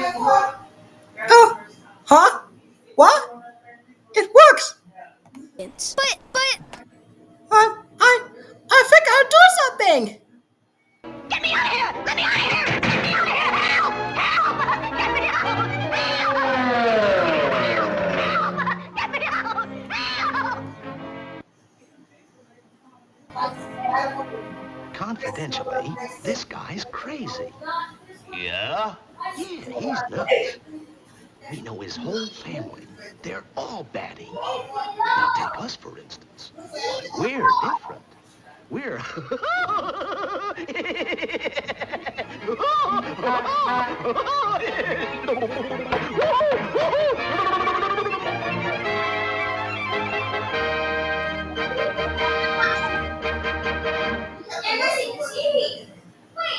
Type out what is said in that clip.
Oh, huh? What? It works. But I think I'll do something. get me out of here! Let me out of here! Get me out of here! Help! Help! Get me out! Help! Get me out! Help! Confidentially, this guy's crazy. Yeah? Yeah, he's nuts. We know his whole family. They're all batty. Now take us, for instance. We're different. We're...